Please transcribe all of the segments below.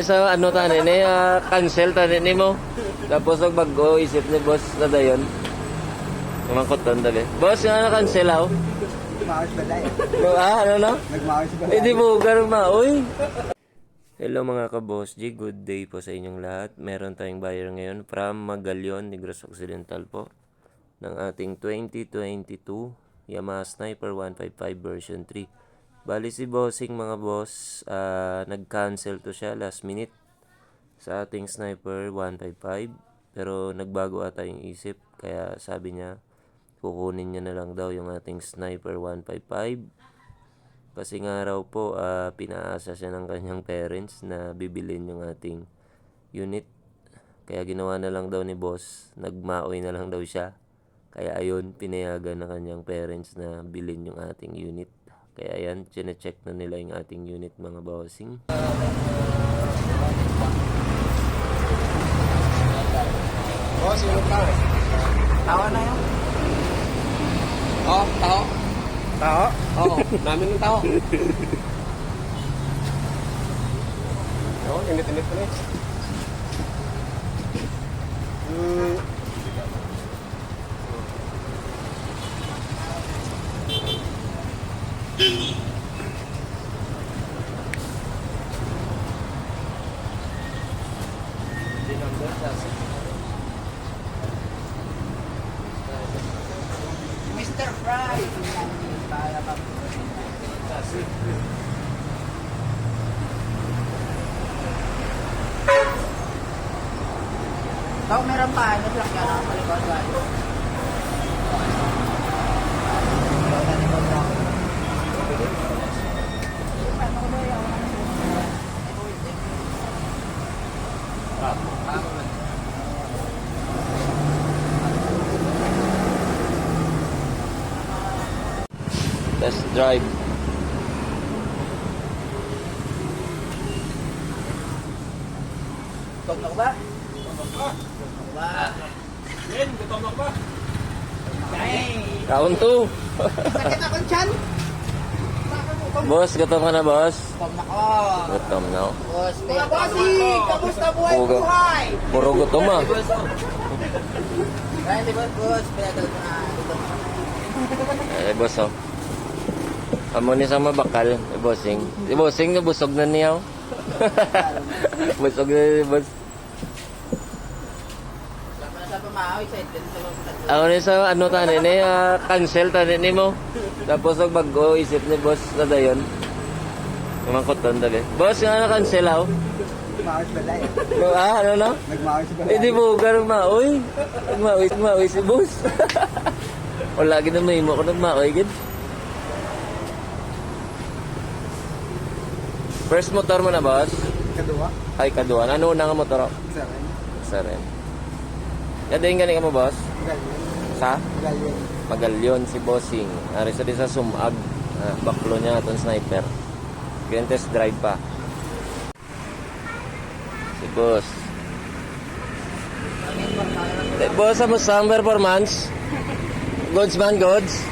Sa ano tanin ni cancel tanin ni mo. Tapos og bago isip ni boss na dayon. Kumangkot tan dali. Boss nga na cancel aw. Nagmaos ba tayo? Ano na? Nagmaos ba Hindi mo garma oy. Hello mga ka-boss G, good day po sa inyong lahat. Meron tayong buyer ngayon from Magallaon, Negros Occidental po ng ating 2022 Yamaha Sniper 155 version 3. Bali si Bossing mga boss, nag-cancel to siya last minute sa ating Sniper 155 pero nagbago ata yung isip kaya sabi niya kukunin niya na lang daw yung ating Sniper 155 kasi nga raw po pinaasa siya ng kanyang parents na bibilin yung ating unit kaya ginawa na lang daw ni boss, nagmaoy na lang daw siya kaya ayun pinayagan ng kanyang parents na bilhin yung ating unit. Kaya yan, chine-check na nila yung ating unit mga bossing. Boss, yun pa. Tawa na yun. Oh, tao. Tao? Oo, namin ng tao. Oo, init-init ko na eh. Mr. Fry. Tao meron pa, ano lang yan ang malikot ba? Test drive. Gutom na ba? Gutom na ba? Count 2. Sakit akong tiyan. Boss, gutom ka na boss? Gutom na ko. Gutom na. Boss, mga bossing! Kamusta buhay Puga. buhay? Puro gutom ah. Kaya di ba, boss? Pinadal ko na. Boss oh. Amo ni sama bakal, bossing. Si bossing na busog na niya. Busog na ni boss. Sa pamahaw, excited sa mga Ako ni sa ano tanin ni cancel tanin ni mo. Tapos og bago isip ni boss na dayon. Kumangkot tan dali. Boss nga na cancel aw. Nagmaos ba tayo? Ano na? Nagmaos ba tayo? Hindi mo garma oy. Nagmaoy si boss. Wala gid na may mo ko nagmaoy gid. First motor mo na, boss? Kadua? Ay, kadua. Ano una nga motor? Saren. Sa rin. Yadayin gani ka mo, boss? Galyon. Sa? Galyon. Magallaon si Bossing. Ari sa di sa Sumag. Baklo niya itong sniper. Ganyan test drive pa. Si boss. Boss, mo sa performance? Goods man, goods?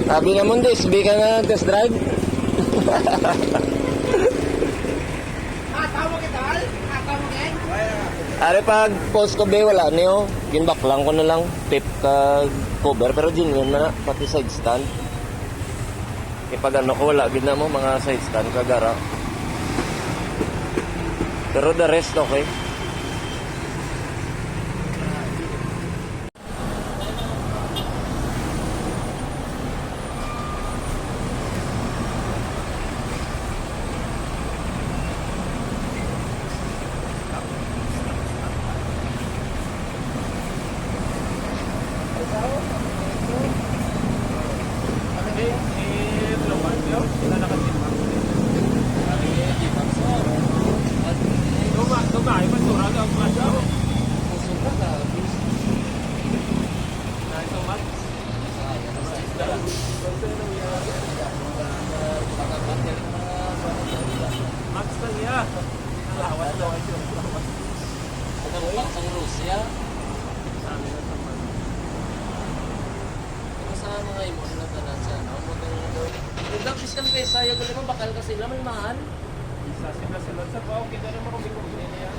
Sabi naman, SB ka nga test drive? Tama kita, Al? Tama din? Ari pag post ko be wala niyo, ginback lang ko na lang tip ka cover pero genuine na pati side stand. Ipag ano ko wala gid na mo mga side stand kagara. Pero the rest okay. Pangsang Rusya. Ano sa mga imo na tanan sa ano mo tong. Ug fiscal pesa yo gali mo bakal kasi sila may mahal. sa pao, kita naman kung may kumili na yan.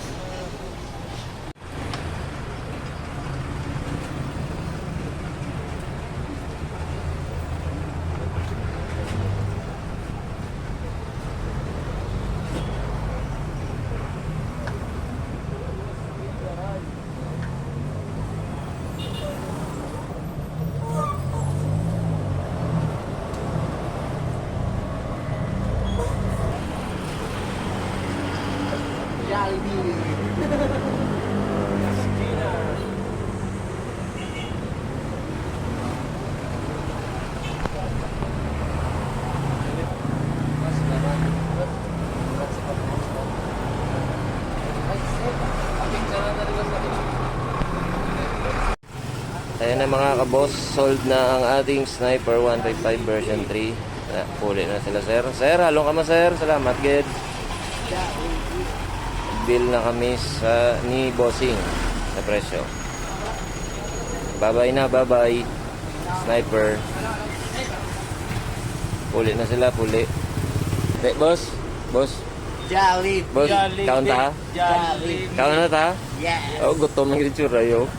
Ayan na mga kaboss, sold na ang ating Sniper 155 version 3. Puli na sila sir. Sir, halong ka mo sir. Salamat, Ged. Bill na kami sa ni Bossing sa presyo. Bye-bye na, bye-bye. Sniper. Puli na sila, puli. Boss? Boss? Jolly. Boss, kaon ta? Jolly. Kaon na ta? Yeah. Oh, gutom na yung tsura yo.